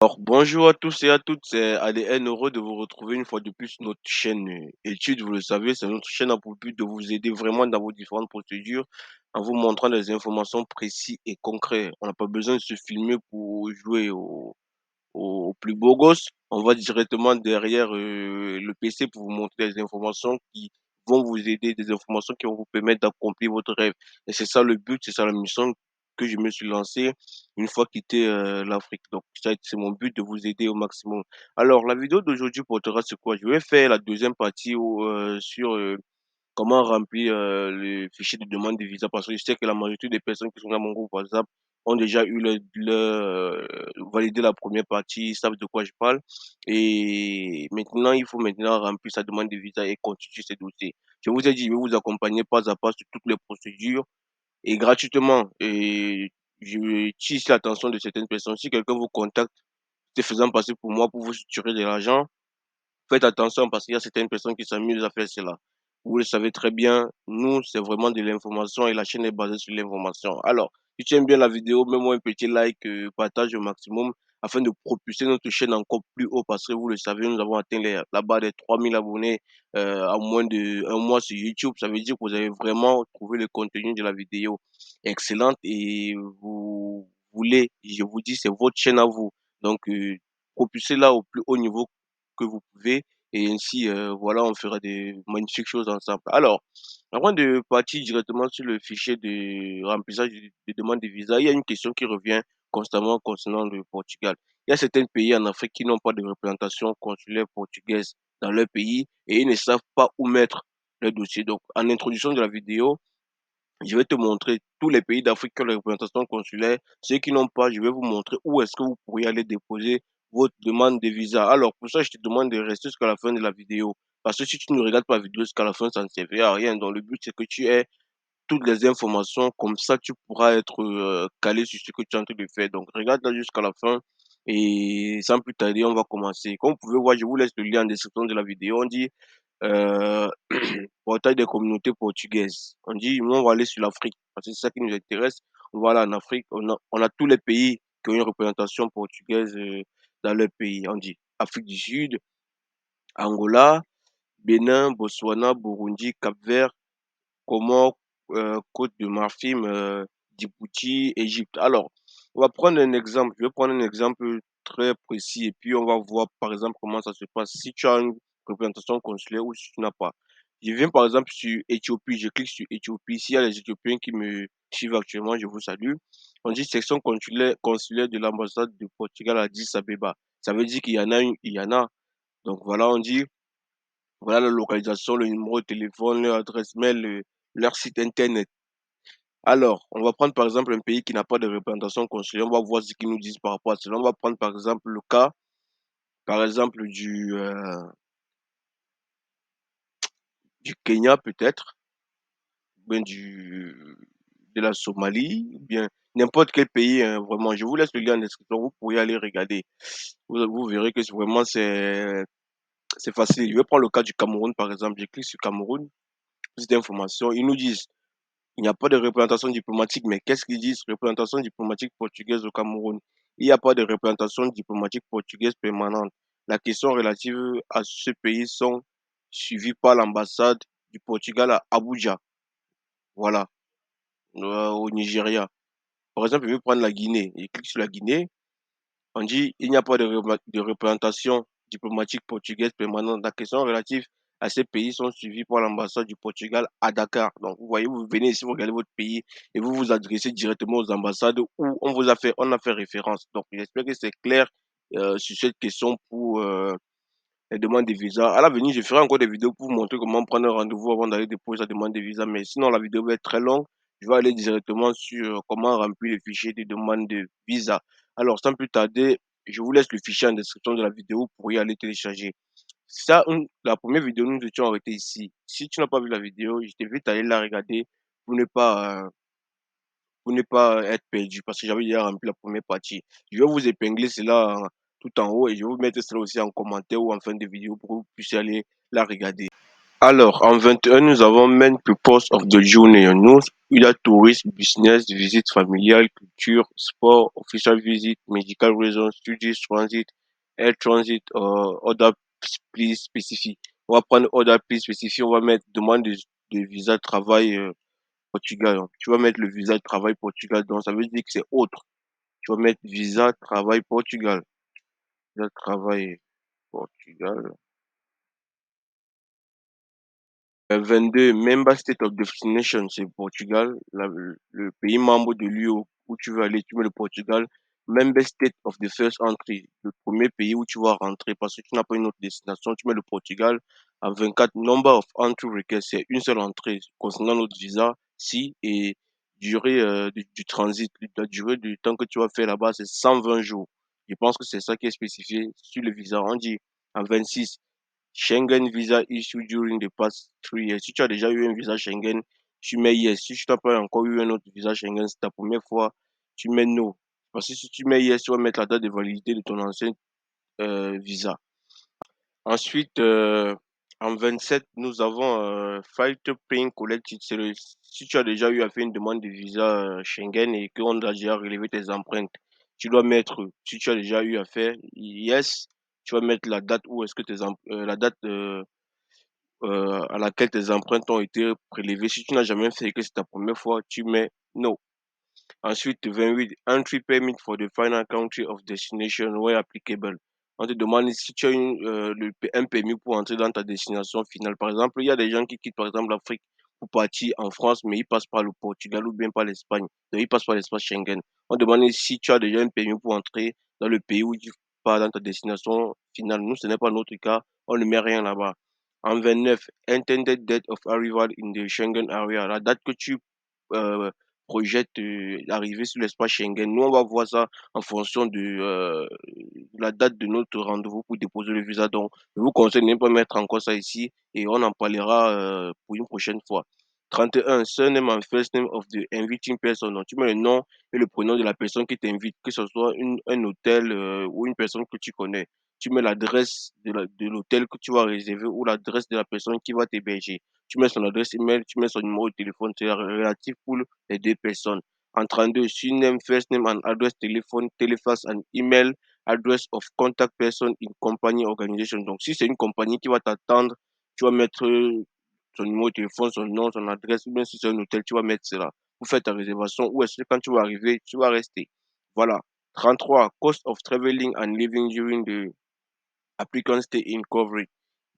Alors, bonjour à tous et à toutes, c'est ADN, heureux de vous retrouver une fois de plus sur notre chaîne études. Vous le savez, c'est notre chaîne a pour but de vous aider vraiment dans vos différentes procédures en vous montrant des informations précises et concrètes. On n'a pas besoin de se filmer pour jouer au plus beau gosse. On va directement derrière le PC pour vous montrer des informations qui vont vous aider, des informations qui vont vous permettre d'accomplir votre rêve. Et c'est ça le but, c'est ça la mission que je me suis lancé une fois quitté l'Afrique. Donc, ça, c'est mon but de vous aider au maximum. Alors, la vidéo d'aujourd'hui portera sur quoi? Je vais faire la deuxième partie sur comment remplir le fichier de demande de visa parce que je sais que la majorité des personnes qui sont dans mon groupe WhatsApp ont déjà eu validé la première partie, ils savent de quoi je parle. Et maintenant, il faut maintenant remplir sa demande de visa et constituer ses dossiers. Je vous ai dit, je vais vous accompagner pas à pas sur toutes les procédures et gratuitement. Et je tisse l'attention de certaines personnes. Si quelqu'un vous contacte, se faisant passer pour moi pour vous soutirer de l'argent, faites attention parce qu'il y a certaines personnes qui s'amusent à faire cela. Vous le savez très bien, nous, c'est vraiment de l'information et la chaîne est basée sur l'information. Alors, si tu aimes bien la vidéo, mets-moi un petit like, partage au maximum afin de propulser notre chaîne encore plus haut parce que vous le savez, nous avons atteint la barre des 3000 abonnés en moins d'un mois sur YouTube. Ça veut dire que vous avez vraiment trouvé le contenu de la vidéo excellente et vous voulez, je vous dis, c'est votre chaîne à vous. Donc, propulsez-la au plus haut niveau que vous pouvez et ainsi, voilà, on fera des magnifiques choses ensemble. Alors, avant de partir directement sur le fichier de remplissage de demande de visa, il y a une question qui revient constamment concernant le Portugal. Il y a certains pays en Afrique qui n'ont pas de représentation consulaire portugaise dans leur pays et ils ne savent pas où mettre leur dossier. Donc, en introduction de la vidéo, je vais te montrer tous les pays d'Afrique qui ont la représentation consulaire. Ceux qui n'ont pas, je vais vous montrer où est-ce que vous pourriez aller déposer votre demande de visa. Alors, pour ça, je te demande de rester jusqu'à la fin de la vidéo. Parce que si tu ne regardes pas la vidéo jusqu'à la fin, ça ne servira à rien. Donc, le but, c'est que tu aies toutes les informations. Comme ça, tu pourras être calé sur ce que tu es en train de faire. Donc, regarde là jusqu'à la fin. Et sans plus tarder, on va commencer. Comme vous pouvez voir, je vous laisse le lien en description de la vidéo. On dit euh, portail des communautés portugaises. On dit, nous, on va aller sur l'Afrique, parce que c'est ça qui nous intéresse. On va aller en Afrique. On a tous les pays qui ont une représentation portugaise dans leur pays. On dit Afrique du Sud, Angola, Bénin, Botswana, Burundi, Cap-Vert, Comores, Côte de Marfim, Djibouti, Égypte. Alors, on va prendre un exemple. Je vais prendre un exemple très précis et puis on va voir par exemple comment ça se passe si tu as une représentation consulaire ou si tu n'as pas. Je viens par exemple sur Éthiopie, je clique sur Éthiopie. S'il y a les Éthiopiens qui me suivent actuellement, je vous salue. On dit section consulaire de l'ambassade du Portugal à Addis Abeba. Ça veut dire qu'il y en a une, il y en a. Donc voilà, on dit voilà la localisation, le numéro de téléphone, leur adresse mail, leur site internet. Alors, on va prendre par exemple un pays qui n'a pas de représentation consulaire. On va voir ce qu'ils nous disent par rapport à cela. On va prendre par exemple le cas, par exemple, du Kenya peut-être, ou bien de la Somalie, ou bien n'importe quel pays, hein, vraiment. Je vous laisse le lien en description. Vous pourriez aller regarder. Vous verrez que vraiment c'est facile. Je vais prendre le cas du Cameroun par exemple. Je clique sur Cameroun, plus d'informations. Ils nous disent il n'y a pas de représentation diplomatique, mais qu'est-ce qu'ils disent? Représentation diplomatique portugaise au Cameroun. Il n'y a pas de représentation diplomatique portugaise permanente. La question relative à ce pays sont suivies par l'ambassade du Portugal à Abuja, voilà, au Nigeria. Par exemple, je vais prendre la Guinée. Je clique sur la Guinée. On dit il n'y a pas de représentation diplomatique portugaise permanente. La question relative à ces pays sont suivies par l'ambassade du Portugal à Dakar. Donc, vous voyez, vous venez ici, vous regardez votre pays et vous vous adressez directement aux ambassades où on a fait référence. Donc, j'espère que c'est clair sur cette question pour les demandes de visa. À l'avenir, je ferai encore des vidéos pour vous montrer comment prendre un rendez-vous avant d'aller déposer sa demande de visa. Mais sinon, la vidéo va être très longue. Je vais aller directement sur comment remplir le fichier de demande de visa. Alors, sans plus tarder, je vous laisse le fichier en description de la vidéo pour y aller télécharger. Ça, la première vidéo, nous étions arrêtés ici. Si tu n'as pas vu la vidéo, je t'invite à aller la regarder pour ne pas, euh, pour ne pas être perdu parce que j'avais déjà rempli la première partie. Je vais vous épingler cela tout en haut et je vais vous mettre cela aussi en commentaire ou en fin de vidéo pour que vous puissiez aller la regarder. Alors, en 21, nous avons Main Purpose of the Journey. Nous, il y a tourisme, business, visite familiale, culture, sport, official visit, medical reasons, studies, transit, air transit, other please spécifiques. On va prendre other please spécifique, on va mettre demande de visa de travail Portugal. Tu vas mettre le visa de travail Portugal, donc ça veut dire que c'est autre. Tu vas mettre visa de travail Portugal. Visa de travail Portugal. 22, Member State of Destination, c'est Portugal. Le pays membre de l'UE où tu veux aller, tu mets le Portugal. Member State of the First Entry, le premier pays où tu vas rentrer parce que tu n'as pas une autre destination, tu mets le Portugal. À 24, Number of Entry Request, c'est une seule entrée concernant notre visa. Si, et durée du transit, la durée du temps que tu vas faire là-bas, c'est 120 jours. Je pense que c'est ça qui est spécifié sur le visa. On dit à 26, Schengen visa issue during the past 3 years. Si tu as déjà eu un visa Schengen, tu mets yes. Si tu n'as pas encore eu un autre visa Schengen, c'est ta première fois, tu mets no. Parce que si tu mets yes, tu vas mettre la date de validité de ton ancien visa. Ensuite, en 27, nous avons Flight Paying Collected. Si tu as déjà eu à faire une demande de visa Schengen et qu'on a déjà relevé tes empreintes, tu dois mettre, si tu as déjà eu à faire, yes, tu vas mettre la date où est-ce que la date à laquelle tes empreintes ont été prélevées. Si tu n'as jamais fait et que c'est ta première fois, tu mets no. Ensuite, 28, entry permit for the final country of destination where applicable. On te demande si tu as un permis pour entrer dans ta destination finale. Par exemple, il y a des gens qui quittent par exemple l'Afrique pour partir en France, mais ils passent par le Portugal ou bien par l'Espagne. Donc, ils passent par l'espace Schengen. On demande si tu as déjà un permis pour entrer dans le pays où tu pars dans ta destination finale. Nous, ce n'est pas notre cas. On ne met rien là-bas. En 29, intended date of arrival in the Schengen area. La date que tu euh, projette d'arriver sur l'espace Schengen. Nous, on va voir ça en fonction de la date de notre rendez-vous pour déposer le visa. Donc, je vous conseille de ne pas mettre encore ça ici et on en parlera pour une prochaine fois. 31, surname and first name of the inviting person. Donc, tu mets le nom et le prénom de la personne qui t'invite, que ce soit un hôtel ou une personne que tu connais. Tu mets l'adresse de l'hôtel que tu vas réserver ou l'adresse de la personne qui va t'héberger. Tu mets son adresse email, tu mets son numéro de téléphone, c'est relatif pour les deux personnes. En 32, name, first name and address, téléphone, téléfax and email, address of contact person in company organization. Donc, si c'est une compagnie qui va t'attendre, tu vas mettre son numéro de téléphone, son nom, son adresse, ou bien si c'est un hôtel, tu vas mettre cela. Pour faire ta réservation, ou est-ce que quand tu vas arriver, tu vas rester. Voilà. 33, cost of traveling and living during the applicant stay in coverage.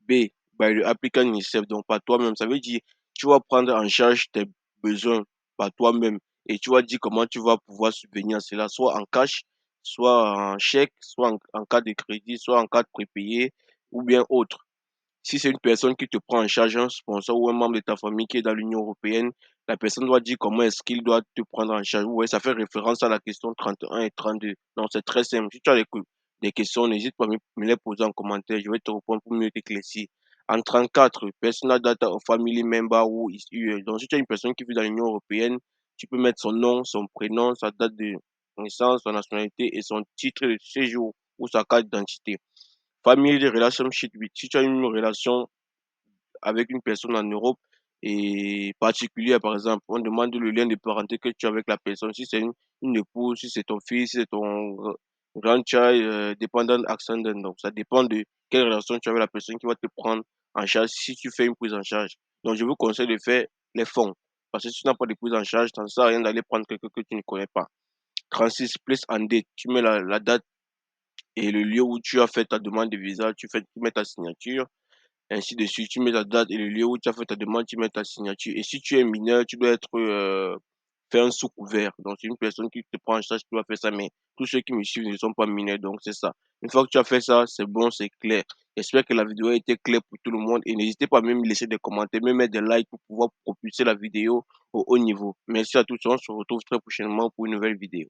B, by the applicant himself, donc par toi-même. Ça veut dire, tu vas prendre en charge tes besoins par toi-même et tu vas dire comment tu vas pouvoir subvenir à cela, soit en cash, soit en chèque, soit en cas de crédit, soit en cas de prépayé ou bien autre. Si c'est une personne qui te prend en charge, un sponsor ou un membre de ta famille qui est dans l'Union européenne, la personne doit dire comment est-ce qu'il doit te prendre en charge. Ouais, ça fait référence à la question 31 et 32. Donc, c'est très simple. Si tu as des questions, n'hésite pas à me les poser en commentaire. Je vais te répondre pour mieux t'éclaircir. En 34, personal data of family member ou is UE. Donc, si tu as une personne qui vit dans l'Union européenne, tu peux mettre son nom, son prénom, sa date de naissance, sa nationalité et son titre de séjour ou sa carte d'identité. Family relationship with, si tu as une relation avec une personne en Europe et particulière, par exemple, on demande le lien de parenté que tu as avec la personne. Si c'est une épouse, si c'est ton fils, si c'est ton grandchild, dependent ascendant. Donc, ça dépend de quelle relation tu as avec la personne qui va te prendre en charge si tu fais une prise en charge. Donc, je vous conseille de faire les fonds. Parce que si tu n'as pas de prise en charge, ça ne sert à rien d'aller prendre quelqu'un que tu ne connais pas. 36 place and date. Tu mets la date et le lieu où tu as fait ta demande de visa, tu mets ta signature, ainsi de suite. Tu mets ta date et le lieu où tu as fait ta demande, tu mets ta signature. Et si tu es mineur, tu dois être fait un sous couvert. Donc, c'est une personne qui te prend en charge qui doit faire ça, mais tous ceux qui me suivent ne sont pas mineurs, donc c'est ça. Une fois que tu as fait ça, c'est bon, c'est clair. J'espère que la vidéo a été claire pour tout le monde et n'hésitez pas à même laisser des commentaires, même mettre des likes pour pouvoir propulser la vidéo au haut niveau. Merci à tous, on se retrouve très prochainement pour une nouvelle vidéo.